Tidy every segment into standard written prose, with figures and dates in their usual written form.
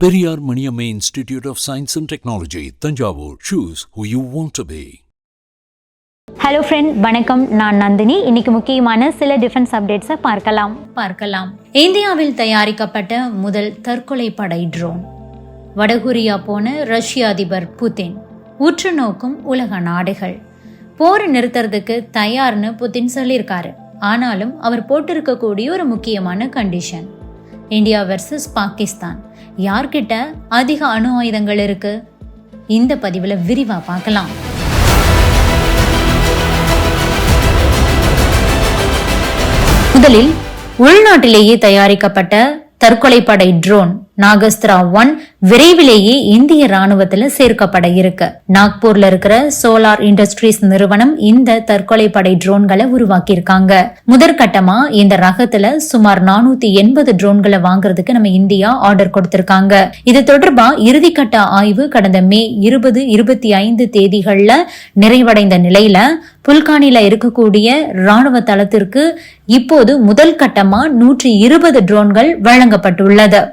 Periyar Maniamma Institute of Science and Technology, Tanjavur. Choose who you want to be. Hello friend, வணக்கம். நான் நந்தினி. இன்னைக்கு முக்கியமான சில defence அப்டேட்ஸை பார்க்கலாம். இந்தியாவில் தயாரிக்கப்பட்ட முதல் தற்கொலை படை ட்ரோன். வடகொரியா போன ரஷ்ய அதிபர் புதின். உற்று நோக்கும் உலக நாடுகள். போரை நிறுத்துறதுக்கு தயார்னு புதின் சொல்லியிருக்காரு. ஆனாலும் அவர் போட்டிருக்கக்கூடிய ஒரு முக்கியமான கண்டிஷன், இந்தியா வெர்சஸ் பாகிஸ்தான், யார்கிட்ட அதிக அணு ஆயுதங்கள் இருக்கு? இந்த பதிவுல விரிவா பார்க்கலாம். முதலில் உள்நாட்டிலேயே தயாரிக்கப்பட்ட தற்கொலை படை ட்ரோன் நாகஸ்திரா 1 விரைவிலேயே இந்திய ராணுவத்துல சேர்க்கப்பட இருக்கு. நாக்பூர்ல இருக்கிற சோலார் இண்டஸ்ட்ரீஸ் நிறுவனம் இந்த தற்கொலை படை ட்ரோன்களை உருவாக்கி இருக்காங்க. முதற்கட்டமா இந்த ரகத்துல சுமார் 480 ட்ரோன்களை வாங்குறதுக்கு நம்ம இந்தியா ஆர்டர் கொடுத்திருக்காங்க. இது தொடர்பா இறுதிக்கட்ட ஆய்வு கடந்த மே 20, 25 தேதிகள்ல நிறைவடைந்த நிலையில புல்கானில இருக்கக்கூடிய ராணுவ தளத்திற்கு இப்போது முதல் கட்டமா 120 ட்ரோன்கள் வழங்கப்பட்டுள்ளது.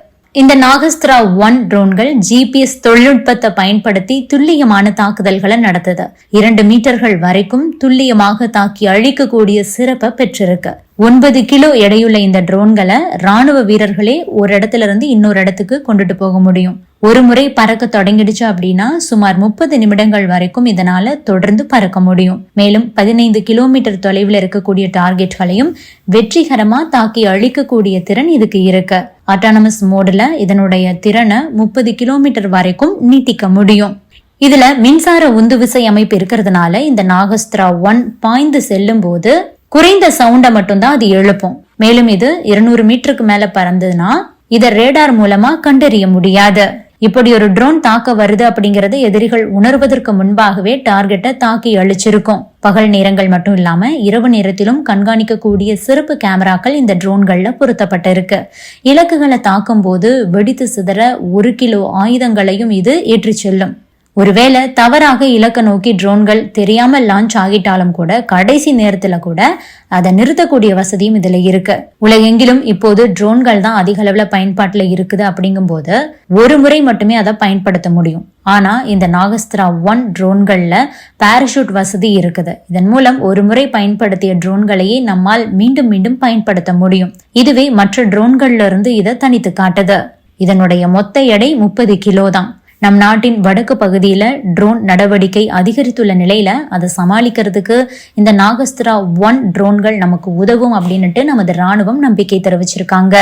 இந்த நாகஸ்திரா 1 ட்ரோன்கள் GPS தொழில்நுட்பத்தை பயன்படுத்தி துல்லியமான தாக்குதல்களை நடத்துது. 2 மீட்டர்கள் வரைக்கும் துல்லியமாக தாக்கி அழிக்கக்கூடிய சிறப்பை பெற்றிருக்கு. 9 கிலோ எடையுள்ள இந்த ட்ரோன்களை ராணுவ வீரர்களே ஒரு இடத்துல இருந்து இன்னொரு இடத்துக்கு கொண்டுட்டு போக முடியும். ஒரு முறை பறக்க தொடங்கிடுச்சு அப்படின்னா சுமார் 30 நிமிடங்கள் வரைக்கும் இதனால தொடர்ந்து பறக்க முடியும். மேலும் 15 கிலோமீட்டர் தொலைவில் இருக்கக்கூடிய டார்கெட்களையும் வெற்றிகரமா தாக்கி அழிக்கக்கூடிய திறன் இதுக்கு இருக்கு. ஆட்டானமஸ் மோடுல இதனுடைய திறனை 30 கிலோமீட்டர் வரைக்கும் நீட்டிக்க முடியும். இதுல மின்சார உந்து விசை அமைப்பு இருக்கிறதுனால இந்த நாகஸ்திரா 1 பாய்ந்து செல்லும் போது குறைந்த சவுண்ட மட்டும்தான் அது எழுப்பும். மேலும் இது 200 மீட்டருக்கு மேல பறந்ததுன்னா இத ரேடார் மூலமா கண்டறிய முடியாது. இப்படி ஒரு ட்ரோன் தாக்க வருது அப்படிங்கறது எதிரிகள் உணர்வதற்கு முன்பாகவே டார்கெட்டை தாக்கி அழிச்சிருக்கும். பகல் நேரங்கள் மட்டும் இல்லாம இரவு நேரத்திலும் கண்காணிக்கக்கூடிய சிறப்பு கேமராக்கள் இந்த ட்ரோன்கள்ல பொருத்தப்பட்டிருக்கு. இலக்குகளை தாக்கும் போது வெடித்து சிதற 1 கிலோ ஆயுதங்களையும் இது ஏற்றி செல்லும். ஒருவேளை தவறாக இலக்க நோக்கி ட்ரோன்கள் தெரியாம லான்ச் ஆகிட்டாலும் கூட கடைசி நேரத்துல கூட அதை நிறுத்தக்கூடிய வசதியும் இதுல இருக்கு. உலகெங்கிலும் இப்போது ட்ரோன்கள் தான் அதிக அளவுல பயன்பாட்டுல இருக்குது. அப்படிங்கும் போது ஒரு முறை மட்டுமே அதை பயன்படுத்த முடியும். ஆனா இந்த நாகஸ்திரா 1 ட்ரோன்கள்ல பாராசூட் வசதி இருக்குது. இதன் மூலம் ஒரு முறை பயன்படுத்திய ட்ரோன்களையே நம்மால் மீண்டும் மீண்டும் பயன்படுத்த முடியும். இதுவே மற்ற ட்ரோன்கள்ல இருந்து இதை தனித்து காட்டுது. இதனுடைய மொத்த எடை 30 கிலோ தான். நம் நாட்டின் வடக்கு பகுதியில ட்ரோன் நடவடிக்கை அதிகரித்துள்ள நிலையில அதை சமாளிக்கிறதுக்கு இந்த நாகஸ்திரா 1 ட்ரோன்கள் நமக்கு உதவும் அப்படின்னுட்டு நமது ராணுவம் நம்பிக்கை தெரிவிச்சிருக்காங்க.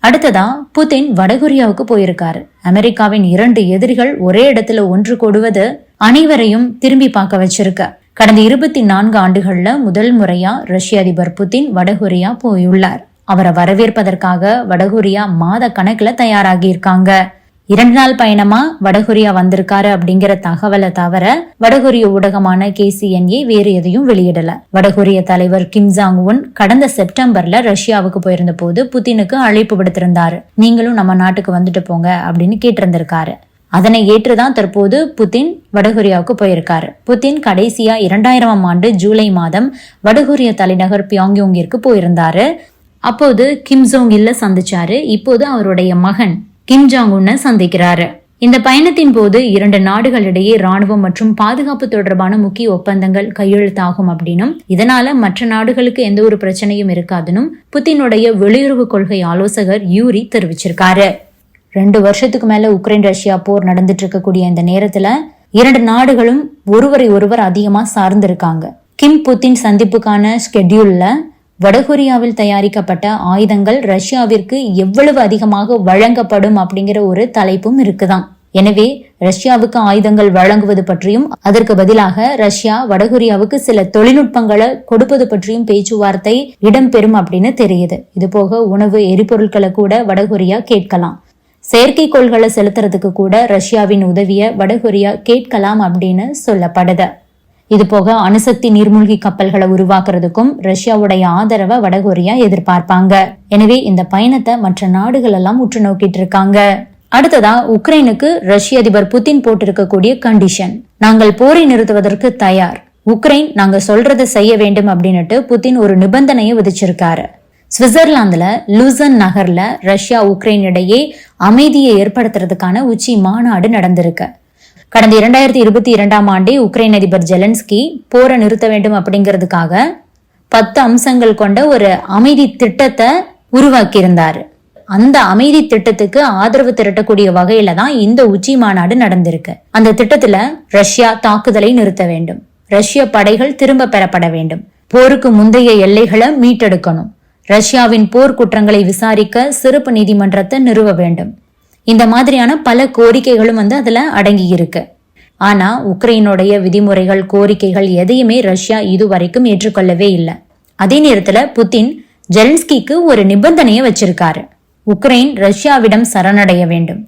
அடுத்ததா புதின் வடகொரியாவுக்கு போயிருக்காரு. அமெரிக்காவின் 2 எதிரிகள் ஒரே இடத்துல ஒன்று கூடுவது அனைவரையும் திரும்பி பார்க்க வச்சிருக்கு. கடந்த 24 ஆண்டுகள்ல முதல் முறையா ரஷ்ய அதிபர் புதின் வடகொரியா போயுள்ளார். அவரை வரவேற்பதற்காக வடகொரியா மாத கணக்குல தயாராகி இருக்காங்க. 2 நாள் பயணமா வடகொரியா வந்திருக்காரு அப்படிங்கிற தகவலை தவிர வடகொரிய ஊடகமான KCNA வேறு எதையும் வெளியிடல. வடகொரிய தலைவர் கிம் ஜாங் உன் கடந்த செப்டம்பர்ல ரஷ்யாவுக்கு போயிருந்த போது புதினுக்கு அழைப்பு விடுத்திருந்தாரு. நீங்களும் நம்ம நாட்டுக்கு வந்துட்டு போங்க அப்படின்னு கேட்டிருந்திருக்காரு. அதனை ஏற்றுதான் தற்போது புதின் வடகொரியாவுக்கு போயிருக்காரு. புதின் கடைசியா 2000ஆம் ஆண்டு ஜூலை மாதம் வடகொரிய தலைநகர் பியாங்யோங்கிற்கு போயிருந்தாரு. அப்போது கிம் ஜோங் இல்ல சந்திச்சாரு. இப்போது அவருடைய மகன் கிம் ஜாங் உன்னை சந்திக்கிறாரு. இந்த பயணத்தின் போது 2 நாடுகளிடையே ராணுவம் மற்றும் பாதுகாப்பு தொடர்பான முக்கிய ஒப்பந்தங்கள் கையெழுத்தாகும் அப்படின்னும் இதனால மற்ற நாடுகளுக்கு எந்த ஒரு பிரச்சனையும் இருக்காதுன்னும் புதினுடைய வெளியுறவு கொள்கை ஆலோசகர் யூரி தெரிவிச்சிருக்காரு. 2 வருஷத்துக்கு மேல உக்ரைன் ரஷ்யா போர் நடந்துட்டு இருக்கக்கூடிய இந்த நேரத்துல 2 நாடுகளும் ஒருவரை ஒருவர் அதிகமா சார்ந்திருக்காங்க. கிம் புதின் சந்திப்புக்கான ஸ்கெட்யூல்ல வடகொரியாவில் தயாரிக்கப்பட்ட ஆயுதங்கள் ரஷ்யாவிற்கு எவ்வளவு அதிகமாக வழங்கப்படும் அப்படிங்கிற ஒரு தலைப்பும் இருக்குதான். எனவே ரஷ்யாவுக்கு ஆயுதங்கள் வழங்குவது பற்றியும் அதற்கு பதிலாக ரஷ்யா வடகொரியாவுக்கு சில தொழில்நுட்பங்களை கொடுப்பது பற்றியும் பேச்சுவார்த்தை இடம்பெறும் அப்படின்னு தெரியுது. இது போக உணவு எரிபொருட்களை கூட வடகொரியா கேட்கலாம். செயற்கைக்கோள்களை செலுத்துறதுக்கு கூட ரஷ்யாவின் உதவிய வடகொரியா கேட்கலாம் அப்படின்னு சொல்லப்படுது. இது போக அணுசக்தி நீர்மூழ்கி கப்பல்களை உருவாக்குறதுக்கும் ரஷ்யாவுடைய ஆதரவை வடகொரியா எதிர்பார்ப்பாங்க. எனவே இந்த பயணத்தை மற்ற நாடுகள் எல்லாம் உற்று நோக்கிட்டு இருக்காங்க. அடுத்ததா உக்ரைனுக்கு ரஷ்ய அதிபர் புதின் போட்டிருக்கக்கூடிய கண்டிஷன், நாங்கள் போரை நிறுத்துவதற்கு தயார், உக்ரைன் நாங்க சொல்றதை செய்ய வேண்டும் அப்படின்னுட்டு புதின் ஒரு நிபந்தனையை விதிச்சிருக்காரு. சுவிட்சர்லாந்துல லூசன் நகர்ல ரஷ்யா உக்ரைன் இடையே அமைதியை ஏற்படுத்துறதுக்கான உச்சி மாநாடு நடந்திருக்கு. கடந்த 2022 ஆண்டே உக்ரைன் அதிபர் ஜெலன்ஸ்கி போரை நிறுத்த வேண்டும் அப்படிங்கிறதுக்காக 10 அம்சங்கள் கொண்ட ஒரு அமைதி திட்டத்தை உருவாக்கியிருந்தாரு. அந்த அமைதி திட்டத்துக்கு ஆதரவு திரட்டக்கூடிய வகையில தான் இந்த உச்சி மாநாடு நடந்திருக்கு. அந்த திட்டத்துல ரஷ்யா தாக்குதலை நிறுத்த வேண்டும், ரஷ்ய படைகள் திரும்ப பெறப்பட வேண்டும், போருக்கு முந்தைய எல்லைகளை மீட்டெடுக்கணும், ரஷ்யாவின் போர் குற்றங்களை விசாரிக்க சிறப்பு நீதிமன்றத்தை நிறுவ வேண்டும். இந்த மாதிரியான பல கோரிக்கைகளும் அதுல அடங்கி இருக்கு. ஆனா உக்ரைனுடைய விதிமுறைகள், கோரிக்கைகள் எதையுமே ரஷ்யா இதுவரைக்கும் ஏற்றுக்கொள்ளவே இல்லை. அதே நேரத்துல புதின் ஜெலன்ஸ்கிக்கு ஒரு நிபந்தனையை வச்சிருக்காரு. உக்ரைன் ரஷ்யாவிடம் சரணடைய வேண்டும்,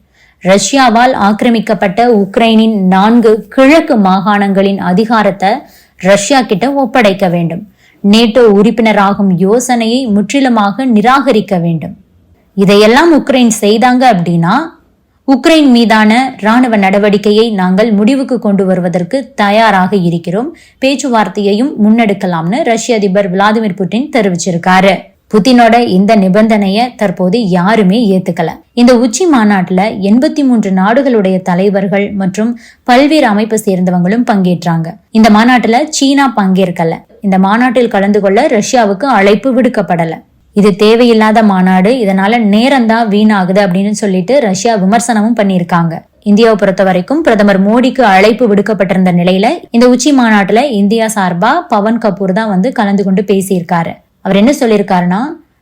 ரஷ்யாவால் ஆக்கிரமிக்கப்பட்ட உக்ரைனின் 4 கிழக்கு மாகாணங்களின் அதிகாரத்தை ரஷ்யா கிட்ட ஒப்படைக்க வேண்டும், நேட்டோ உறுப்பினராகும் யோசனையை முற்றிலுமாக நிராகரிக்க வேண்டும். இதையெல்லாம் உக்ரைன் செய்தாங்க அப்படின்னா உக்ரைன் மீதான ராணுவ நடவடிக்கையை நாங்கள் முடிவுக்கு கொண்டு வருவதற்கு தயாராக இருக்கிறோம், பேச்சுவார்த்தையையும் முன்னெடுக்கலாம்னு ரஷ்ய அதிபர் விளாடிமிர் புட்டின் தெரிவிச்சிருக்காரு. புதினோட இந்த நிபந்தனையை தற்போது யாருமே ஏத்துக்கல. இந்த உச்சி மாநாட்டுல 83 நாடுகளுடைய தலைவர்கள் மற்றும் பல்வேறு அமைப்பை சேர்ந்தவங்களும் பங்கேற்றாங்க. இந்த மாநாட்டுல சீனா பங்கேற்கல. இந்த மாநாட்டில் கலந்து கொள்ள ரஷ்யாவுக்கு அழைப்பு விடுக்கப்படல. இது தேவையில்லாத மாநாடு, இதனால நேரம்தான் வீணாகுது அப்படின்னு சொல்லிட்டு ரஷ்யா விமர்சனமும் பண்ணியிருக்காங்க. இந்தியாவை பொறுத்த வரைக்கும் பிரதமர் மோடிக்கு அழைப்பு விடுக்கப்பட்டிருந்த நிலையில இந்த உச்சி மாநாட்டுல இந்தியா சார்பா பவன் கபூர் தான் கலந்து கொண்டு பேசியிருக்காரு. அவர் என்ன சொல்லியிருக்காருன்னா,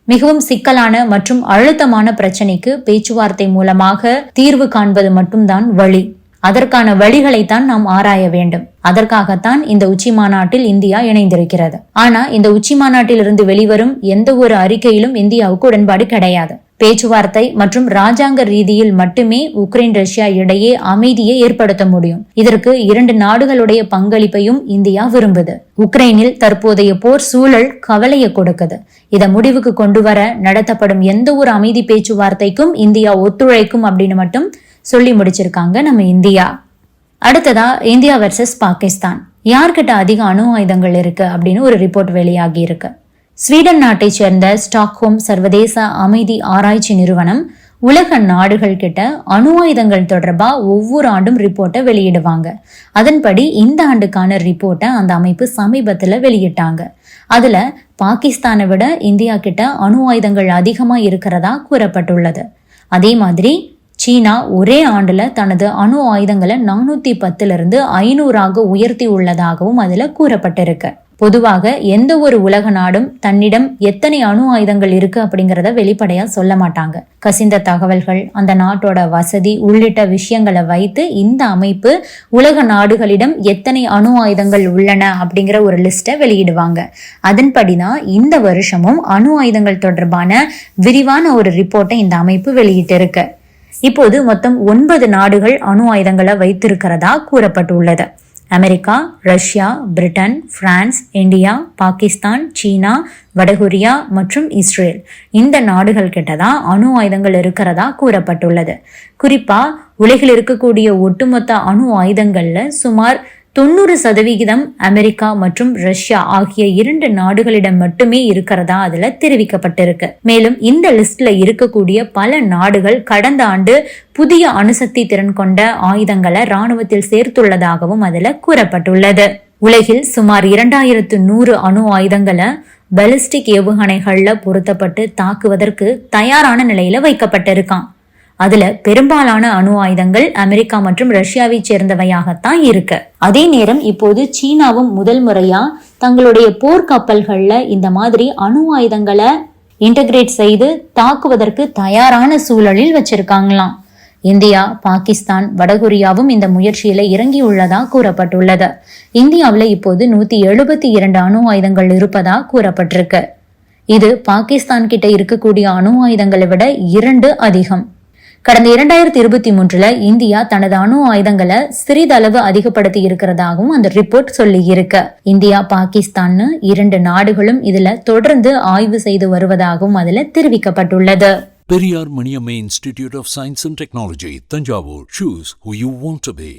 மிகவும் சிக்கலான மற்றும் அழுத்தமான பிரச்சனைக்கு பேச்சுவார்த்தை மூலமாக தீர்வு காண்பது மட்டும்தான் வழி. அதற்கான வழிகளைத்தான் நாம் ஆராய வேண்டும். அதற்காகத்தான் இந்த உச்சி மாநாட்டில் இந்தியா இணைந்திருக்கிறது. ஆனா இந்த உச்சி மாநாட்டில் இருந்து வெளிவரும் எந்த ஒரு அறிக்கையிலும் இந்தியாவுக்கு உடன்பாடு கிடையாது. பேச்சுவார்த்தை மற்றும் ராஜாங்க ரீதியில் மட்டுமே உக்ரைன் ரஷ்யா இடையே அமைதியை ஏற்படுத்த முடியும். இதற்கு 2 நாடுகளுடைய பங்களிப்பையும் இந்தியா விரும்புது. உக்ரைனில் தற்போதைய போர் சூழல் கவலையை கொடுக்குது. இதை முடிவுக்கு கொண்டு வர நடத்தப்படும் எந்த ஒரு அமைதி பேச்சுவார்த்தைக்கும் இந்தியா ஒத்துழைக்கும் அப்படின்னு மட்டும் சொல்லி முடிச்சிருக்காங்க நம்ம இந்தியா. அடுத்ததா இந்தியா வெர்சஸ் பாகிஸ்தான், யார்கிட்ட அதிக அணு ஆயுதங்கள் இருக்கு அப்படின்னு ஒரு ரிப்போர்ட் வெளியாகி இருக்கு. ஸ்வீடன் நாட்டை சேர்ந்த ஸ்டாக்ஹோம் சர்வதேச அமைதி ஆராய்ச்சி நிறுவனம் உலக நாடுகள் கிட்ட அணு ஆயுதங்கள் தொடர்பா ஒவ்வொரு ஆண்டும் ரிப்போர்ட்டை வெளியிடுவாங்க. அதன்படி இந்த ஆண்டுக்கான ரிப்போர்ட்டை அந்த அமைப்பு சமீபத்துல வெளியிட்டாங்க. அதுல பாகிஸ்தானை விட இந்தியா கிட்ட அணு ஆயுதங்கள் அதிகமா இருக்கிறதா கூறப்பட்டுள்ளது. அதே மாதிரி சீனா ஒரே ஆண்டுல தனது அணு ஆயுதங்களை 410 500 உயர்த்தி உள்ளதாகவும் அதுல கூறப்பட்டிருக்கு. பொதுவாக எந்த ஒரு உலக நாடும் தன்னிடம் எத்தனை அணு ஆயுதங்கள் இருக்கு அப்படிங்கறத வெளிப்படையா சொல்ல மாட்டாங்க. கசிந்த தகவல்கள், அந்த நாட்டோட வசதி உள்ளிட்ட விஷயங்களை வைத்து இந்த அமைப்பு உலக நாடுகளிடம் எத்தனை அணு ஆயுதங்கள் உள்ளன அப்படிங்கிற ஒரு லிஸ்ட்டை வெளியிடுவாங்க. அதன்படிதான் இந்த வருஷமும் அணு ஆயுதங்கள் தொடர்பான விரிவான ஒரு ரிப்போர்ட்டை இந்த அமைப்பு வெளியிட்டு இருக்கு. இப்போது மொத்தம் 9 நாடுகள் அணு ஆயுதங்களை வைத்திருக்கிறதா கூறப்பட்டுள்ளது. America, Russia, Britain, France, India, Pakistan, China, வடகொரியா மற்றும் இஸ்ரேல் இந்த நாடுகள் கிட்டதான் அணு ஆயுதங்கள் இருக்கிறதா கூறப்பட்டுள்ளது. குறிப்பா உலகில் இருக்கக்கூடிய ஒட்டுமொத்த அணு ஆயுதங்கள்ல சுமார் 90% அமெரிக்கா மற்றும் ரஷ்யா ஆகிய 2 நாடுகளிடம் மட்டுமே இருக்கிறதா அதுல தெரிவிக்கப்பட்டிருக்கு. மேலும் இந்த லிஸ்ட்ல இருக்கக்கூடிய பல நாடுகள் கடந்த ஆண்டு புதிய அணுசக்தி திறன் கொண்ட ஆயுதங்களை ராணுவத்தில் சேர்த்துள்ளதாகவும் அதுல கூறப்பட்டுள்ளது. உலகில் சுமார் 2100 அணு ஆயுதங்களை பாலிஸ்டிக் ஏவுகணைகள்ல பொருத்தப்பட்டு தாக்குவதற்கு தயாரான நிலையில வைக்கப்பட்டிருக்கான். அதுல பெரும்பாலான அணு ஆயுதங்கள் அமெரிக்கா மற்றும் ரஷ்யாவை சேர்ந்தவையாகத்தான் இருக்கு. அதே நேரம் இப்போது சீனாவும் முதல் முறையா தங்களுடைய போர்க்கப்பல்கள்ல இந்த மாதிரி அணு ஆயுதங்களை இன்டகிரேட் செய்து தாக்குவதற்கு தயாரான சூழலில் வச்சிருக்காங்களாம். இந்தியா, பாகிஸ்தான், வடகொரியாவும் இந்த முயற்சியில இறங்கியுள்ளதா கூறப்பட்டுள்ளது. இந்தியாவில் இப்போது 172 அணு ஆயுதங்கள் இருப்பதா கூறப்பட்டிருக்கு. இது பாகிஸ்தான் கிட்ட இருக்கக்கூடிய அணு ஆயுதங்களை விட 2 அதிகம். கடந்த 2023 இந்தியா தனது அணு ஆயுதங்களை சிறிதளவு அதிகப்படுத்தி இருக்கிறதாகவும் அந்த ரிப்போர்ட் சொல்லி இருக்கு. இந்தியா, பாகிஸ்தான் 2 நாடுகளும் இதுல தொடர்ந்து ஆய்வு செய்து வருவதாகவும் அதுல தெரிவிக்கப்பட்டுள்ளது. Periyar Maniamma Institute of Science and Technology, Tanjavur. Choose who you want to be.